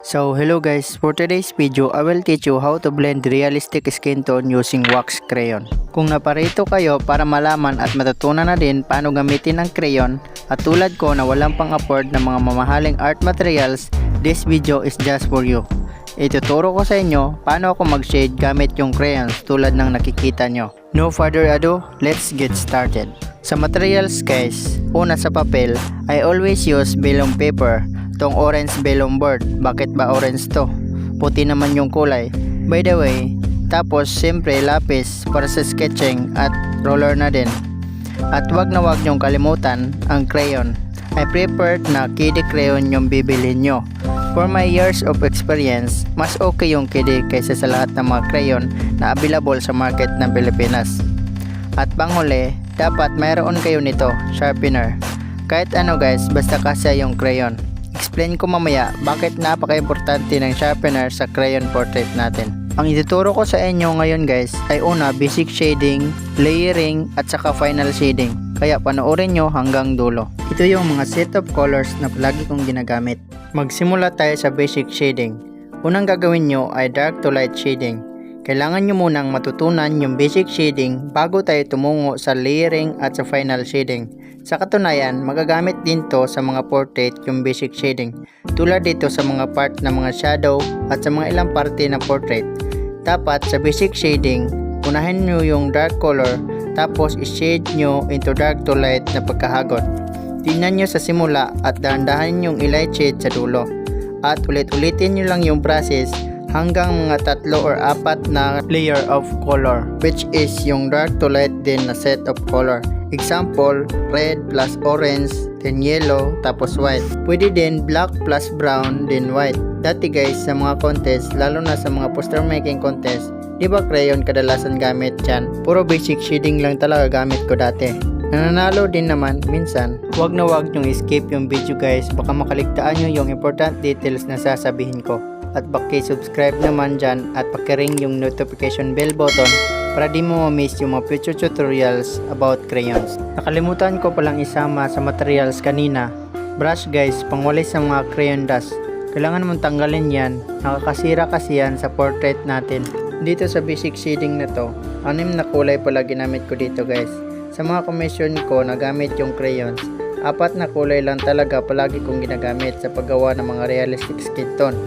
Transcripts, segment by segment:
So hello guys, for today's video I will teach you how to blend realistic skin tone using wax crayon. Kung naparito kayo para malaman at matutunan na din paano gamitin ang crayon at tulad ko na walang pang afford ng mga mamahaling art materials, this video is just for you. Ituturo ko sa inyo paano ako mag-shade gamit yung crayons tulad ng nakikita nyo. No further ado, let's get started. Sa materials guys, una sa papel, I always use vellum paper. Tong orange vellum board. Bakit ba orange to? Puti naman yung kulay. By the way, tapos siyempre lapis para sa sketching at roller na din. At wag na wag nyong kalimutan ang crayon. I preferred na kiddie crayon yung bibilhin nyo. For my years of experience, mas okay yung kiddie kaysa sa lahat ng mga crayon na available sa market ng Pilipinas. At panghuli, dapat mayroon kayo nito, sharpener. Kahit ano guys, basta kasya yung crayon. Explain ko mamaya bakit napaka-importante ng sharpener sa crayon portrait natin. Ang ituturo ko sa inyo ngayon guys ay una basic shading, layering at saka final shading. Kaya panoorin nyo hanggang dulo. Ito yung mga set of colors na palagi kong ginagamit. Magsimula tayo sa basic shading. Unang gagawin nyo ay dark to light shading. Kailangan nyo munang matutunan yung basic shading bago tayo tumungo sa layering at sa final shading. Sa katunayan, magagamit din to sa mga portrait yung basic shading. Tulad dito sa mga part ng mga shadow at sa mga ilang parte ng portrait. Dapat sa basic shading, unahin nyo yung dark color tapos i-shade nyo into dark to light na pagkahagot. Tingnan nyo sa simula at dahan-dahan yung i-light shade sa dulo. At ulit-ulitin nyo lang yung process hanggang mga 3 or 4 na layer of color, which is yung dark to light din na set of color. Example, red plus orange, then yellow, tapos white. Pwede din black plus brown, then white. Dati guys, sa mga contest, lalo na sa mga poster making contest, di ba crayon kadalasan gamit dyan? Puro basic shading lang talaga gamit ko dati. Nananalo din naman minsan. Wag na wag nyong skip yung video guys, baka makaligtaan nyo yung important details na sasabihin ko. At paki-subscribe naman dyan at paki-ring yung notification bell button para di mo ma-miss yung mga future tutorials about crayons. Nakalimutan ko palang isama sa materials kanina. Brush guys, pangwalis sa mga crayon dust. Kailangan mong tanggalin yan. Nakakasira kasi yan sa portrait natin. Dito sa basic shading na to, 6 na kulay pala ginamit ko dito guys. Sa mga commission ko na gamit yung crayons, 4 na kulay lang talaga palagi kong ginagamit sa paggawa ng mga realistic skin tone.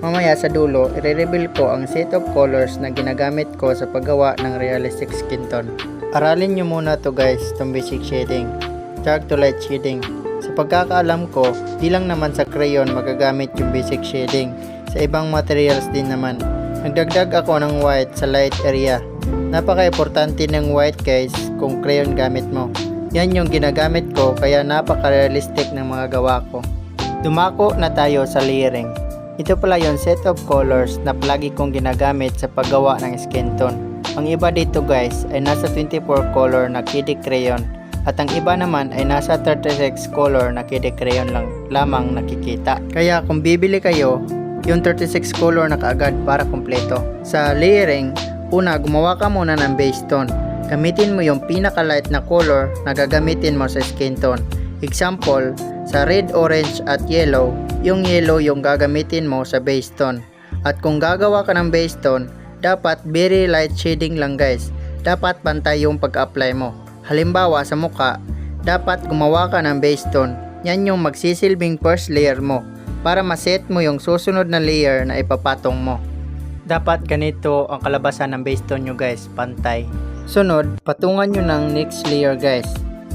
Mamaya sa dulo, i-reveal ko ang set of colors na ginagamit ko sa paggawa ng realistic skin tone. Aralin nyo muna to guys, itong basic shading, dark to light shading. Sa pagkakaalam ko, di lang naman sa crayon magagamit yung basic shading. Sa ibang materials din naman. Nagdagdag ako ng white sa light area. Napaka-importante ng white guys kung crayon gamit mo. Yan yung ginagamit ko kaya napaka-realistic ng mga gawa ko. Dumako na tayo sa layering. Ito pala yung set of colors na palagi kong ginagamit sa paggawa ng skin tone. Ang iba dito guys ay nasa 24 color na kiddie crayon at ang iba naman ay nasa 36 color na kiddie crayon lang lamang nakikita. Kaya kung bibili kayo, yung 36 color na kaagad para kompleto. Sa layering, una gumawa ka muna ng base tone. Gamitin mo yung pinaka-light na color na gagamitin mo sa skin tone. Example, sa red, orange at yellow, yung yellow yung gagamitin mo sa base tone. At kung gagawa ka ng base tone, dapat very light shading lang guys. Dapat pantay yung pag-apply mo. Halimbawa sa muka, dapat gumawa ka ng base tone. Yan yung magsisilbing first layer mo para maset mo yung susunod na layer na ipapatong mo. Dapat ganito ang kalabasan ng base tone nyo guys, pantay. Sunod, patungan nyo ng next layer guys.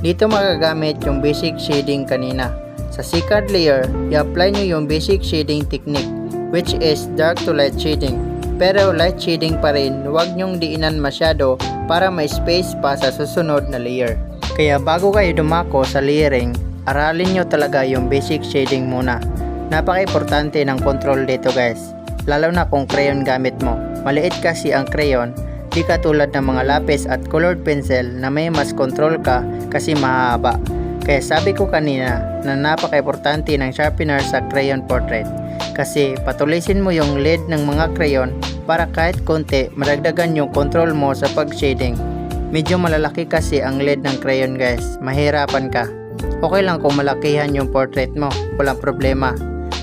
Dito magagamit yung basic shading kanina. Sa second layer, i-apply nyo yung basic shading technique, which is dark to light shading. Pero light shading pa rin, huwag nyong diinan masyado para may space pa sa susunod na layer. Kaya bago kayo dumako sa layering, aralin nyo talaga yung basic shading muna. Napaka-importante ng control dito guys, lalo na kung crayon gamit mo. Maliit kasi ang crayon, di katulad ng mga lapis at colored pencil na may mas control ka kasi mahaba. Kaya sabi ko kanina na napaka-importante ng sharpener sa crayon portrait. Kasi patulisin mo yung lid ng mga crayon para kahit konti madagdagan yung control mo sa pag-shading. Medyo malalaki kasi ang lid ng crayon guys, mahirapan ka. Okay lang kung malakihan yung portrait mo, walang problema.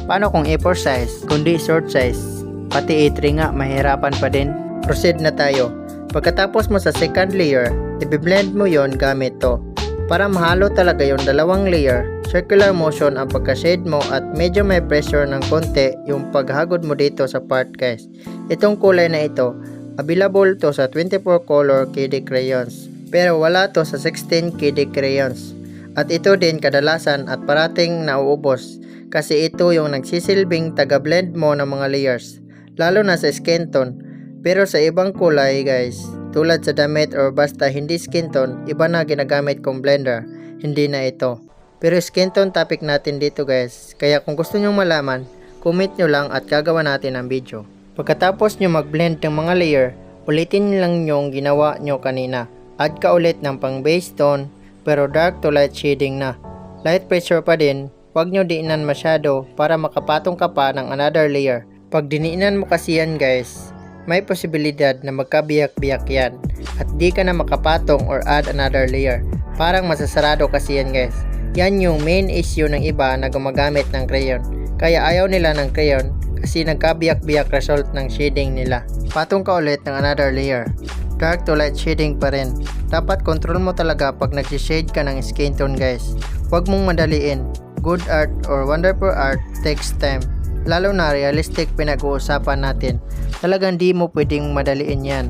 Paano kung A4 size, kundi short size? Pati A3 nga, mahirapan pa din. Proceed na tayo. Pagkatapos mo sa second layer, i-blend mo yon gamit to. Para mahalo talaga yung dalawang layer, circular motion ang pagka-shade mo at medyo may pressure ng konti yung paghagod mo dito sa part guys. Itong kulay na ito, available to sa 24 color KD crayons. Pero wala to sa 16 KD crayons. At ito din kadalasan at parating nauubos kasi ito yung nagsisilbing taga-blend mo ng mga layers, lalo na sa skin tone. Pero sa ibang kulay guys, tulad sa damit or basta hindi skin tone, iba na ginagamit kong blender, hindi na ito. Pero skin tone topic natin dito guys, kaya kung gusto nyo malaman, comment nyo lang at gagawa natin ang video. Pagkatapos nyo mag-blend ng mga layer, ulitin lang yung ginawa nyo kanina. Add ka ulit ng pang base tone, pero dark to light shading na. Light pressure pa din, huwag nyo diinan masyado para makapatong ka pa ng another layer. Pag diniinan mo kasi yan guys, may posibilidad na magkabiyak-biyak yan at di ka na makapatong or add another layer. Parang masasarado kasi yan guys. Yan yung main issue ng iba na gumagamit ng crayon. Kaya ayaw nila ng crayon kasi nagkabiyak-biyak result ng shading nila. Patong ka ulit ng another layer. Dark to light shading pa rin. Dapat control mo talaga pag nagsishade ka ng skin tone guys. Huwag mong madaliin. Good art or wonderful art takes time. Lalo na realistic pinag-uusapan natin. Talagang di mo pwedeng madaliin yan.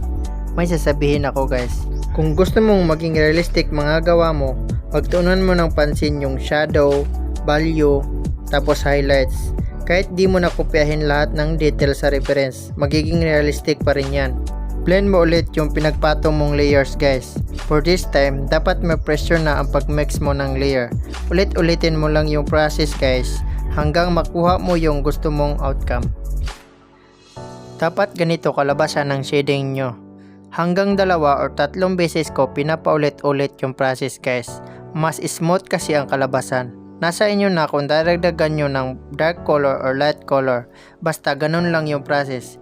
May sasabihin ako guys. Kung gusto mong maging realistic mga gawa mo, pagtuunan mo ng pansin yung shadow, value, tapos highlights. Kahit di mo nakopyahin lahat ng details sa reference, magiging realistic pa rin yan. Blend mo ulit yung pinagpatong mong layers guys. For this time, dapat may pressure na ang pagmix mo ng layer. Ulit-ulitin mo lang yung process guys, hanggang makuha mo yung gusto mong outcome. Dapat ganito kalabasan ng shading nyo. Hanggang 2 or 3 beses ko pinapaulit-ulit yung process guys. Mas smooth kasi ang kalabasan. Nasa inyo na kung daragdagan nyo ng dark color or light color. Basta ganun lang yung process.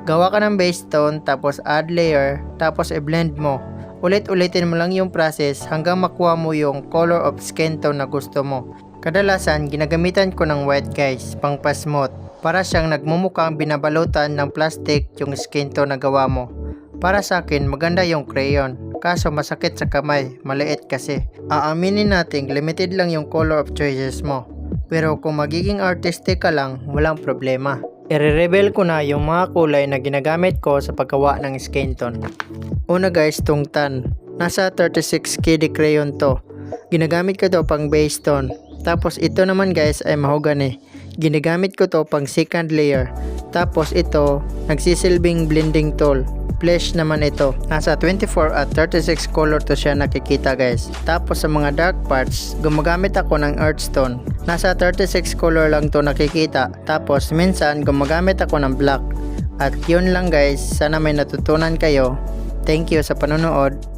Gawa ka ng base tone, tapos add layer, tapos i-blend mo. Ulit-ulitin mo lang yung process hanggang makuha mo yung color of skin tone na gusto mo. Kadalasan, ginagamitan ko ng white guys, pang pa-smooth. Para siyang nagmumukhang binabalutan ng plastic yung skin tone na gawa mo. Para sa akin, maganda yung crayon. Kaso masakit sa kamay, maliit kasi. Aaminin natin, limited lang yung color of choices mo. Pero kung magiging artistic ka lang, walang problema. I-reveal ko na yung mga kulay na ginagamit ko sa paggawa ng skin tone. Una guys, tong tan. Nasa 36 KD crayon to. Ginagamit ko to pang base tone. Tapos ito naman guys ay mahogany. Ginagamit ko to pang second layer. Tapos ito, nagsisilbing blending tool. Flesh naman ito. Nasa 24 at 36 color to siya nakikita guys. Tapos sa mga dark parts, gumagamit ako ng earthstone. Nasa 36 color lang to nakikita. Tapos minsan gumagamit ako ng black. At yun lang guys, sana may natutunan kayo. Thank you sa panonood.